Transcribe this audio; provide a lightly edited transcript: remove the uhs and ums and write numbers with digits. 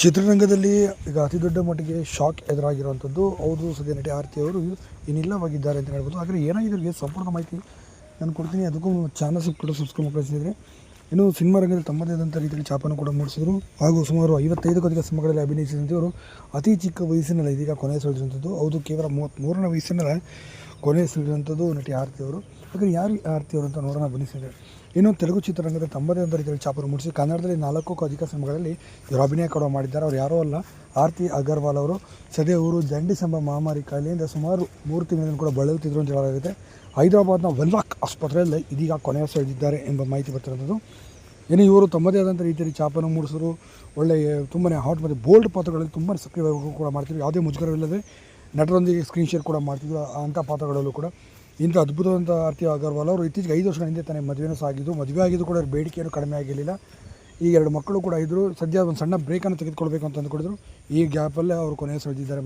ಚಿತ್ರರಂಗದಲ್ಲಿ ಈಗ ಅತಿ ದೊಡ್ಡ ಮಟ್ಟಿಗೆ ಶಾಕ್ ಎದುರಾಗಿರುವಂಥದ್ದು ಹೌದು. ಸದ್ಯ ನಟಿ ಆರತಿ ಅವರು ಇನ್ನಿಲ್ಲವಾಗಿದ್ದಾರೆ ಅಂತ ಹೇಳ್ಬೋದು. ಆದರೆ ಏನಾಗಿದೆ ಅವರಿಗೆ ಸಂಪೂರ್ಣ ಮಾಹಿತಿ ನಾನು ಕೊಡ್ತೀನಿ. ಅದಕ್ಕೂ ಚಾನಲ್ಸ್ ಕೂಡ ಸಬ್ಸ್ಕ್ರೈಬ್ ಮಾಡ್ಕೊಂಡಿದ್ದಾರೆ. ಇನ್ನು ಸಿನಿಮಾ ರಂಗದಲ್ಲಿ ತಮ್ಮದೇ ಆದಂಥ ರೀತಿಯಲ್ಲಿ ಛಾಪನ್ನು ಕೂಡ ಮೂಡಿಸಿದರು. ಹಾಗೂ ಸುಮಾರು 55ಕ್ಕೂ ಅಧಿಕ ಸಿನಿಮಾಗಳಲ್ಲಿ ಅಭಿನಯಿಸಿದಂಥವರು ಅತಿ ಚಿಕ್ಕ ವಯಸ್ಸಿನಲ್ಲಿ ಇದೀಗ ಕೊನೆ ಸೆಳೆದಿರುವಂಥದ್ದು. ಹೌದು, ಕೇವಲ 33ನೇ ವಯಸ್ಸಿನಲ್ಲಿ ಕೊನೆ ಸೆಳೆದಿರುವಂಥದ್ದು ನಟಿ ಆರತಿ ಅವರು. ಹಾಗೆ ಯಾರು ಆರತಿ ಅವರು ಅಂತ ನೋಡೋಣ ಬನ್ನಿಸಿದ್ದಾರೆ. ಇನ್ನು ತೆಲುಗು ಚಿತ್ರರಂಗದ ತಮ್ಮದೇ ಆದ ರೀತಿಯಲ್ಲಿ ಛಾಪನ್ನು ಮೂಡಿಸಿ ಕನ್ನಡದಲ್ಲಿ 4ಕ್ಕೂ ಅಧಿಕ ಸಿನಿಮಾಗಳಲ್ಲಿ ಇವರು ಅಭಿನಯ ಕೂಡ ಮಾಡಿದ್ದಾರೆ. ಅವ್ರು ಯಾರೋ ಅಲ್ಲ, ಆರತಿ ಅಗರ್ವಾಲ್ ಅವರು. ಸದ್ಯ ಅವರು ಜಾಂಡೀಸ್ ಎಂಬ ಮಹಾಮಾರಿ ಕಾಯಿಲೆಯಿಂದ ಸುಮಾರು 3 ತಿಂಗಳಿಂದ ಕೂಡ ಬಳಲುತ್ತಿದ್ದರು ಅಂತ ಹೇಳಲಾಗುತ್ತೆ. ಹೈದರಾಬಾದ್ನ ವೆನ್ಲಾಕ್ ಆಸ್ಪತ್ರೆಯಲ್ಲಿ ಇದೀಗ ಕೊನೆಯ ಸೆಳೆದಿದ್ದಾರೆ ಎಂಬ ಮಾಹಿತಿ ಬರ್ತಿರೋದು. ಇನ್ನು ಇವರು ತಮ್ಮದೇ ಆದಂಥ ರೀತಿಯಲ್ಲಿ ಛಾಪನ್ನು ಮೂಡಿಸಿದ್ರು. ಒಳ್ಳೆಯ ತುಂಬಾ ಹಾಟ್ ಮತ್ತು ಬೋಲ್ಡ್ ಪಾತ್ರಗಳಲ್ಲಿ ತುಂಬ ಸಕ್ರಿಯವಾಗಿ ಕೂಡ ಮಾಡ್ತಿದ್ರು. ಯಾವುದೇ ಮುಜುಗರವಿಲ್ಲದೆ ನಟರೊಂದಿಗೆ ಸ್ಕ್ರೀನ್ ಶೇರ್ ಕೂಡ ಮಾಡ್ತಿದ್ರು. ಅಂಥ ಪಾತ್ರಗಳಲ್ಲೂ ಕೂಡ ಇಂಥ ಅದ್ಭುತವಾದಂಥ ಆರತಿ ಅಗರ್ವಾಲ್ ಅವರು ಇತ್ತೀಚೆಗೆ 5 ವರ್ಷಗಳ ಹಿಂದೆ ತಾನೇ ಮದುವೆನೂ ಸಾಗಿದ್ದು. ಮದುವೆ ಆಗಿದ್ದು ಕೂಡ ಬೇಡಿಕೆಯನ್ನು ಕಡಿಮೆ ಆಗಿರಲಿಲ್ಲ. ಈಗ 2 ಮಕ್ಕಳು ಕೂಡ ಇದ್ದರು. ಸದ್ಯ ಒಂದು ಸಣ್ಣ ಬ್ರೇಕನ್ನು ತೆಗೆದುಕೊಳ್ಬೇಕು ಅಂತ ಅಂದ್ಕೊಂಡಿದ್ರು. ಈ ಗ್ಯಾಪಲ್ಲೇ ಅವರು ಕೊನೆಯ ಸೆಳೆದಿದ್ದಾರೆ.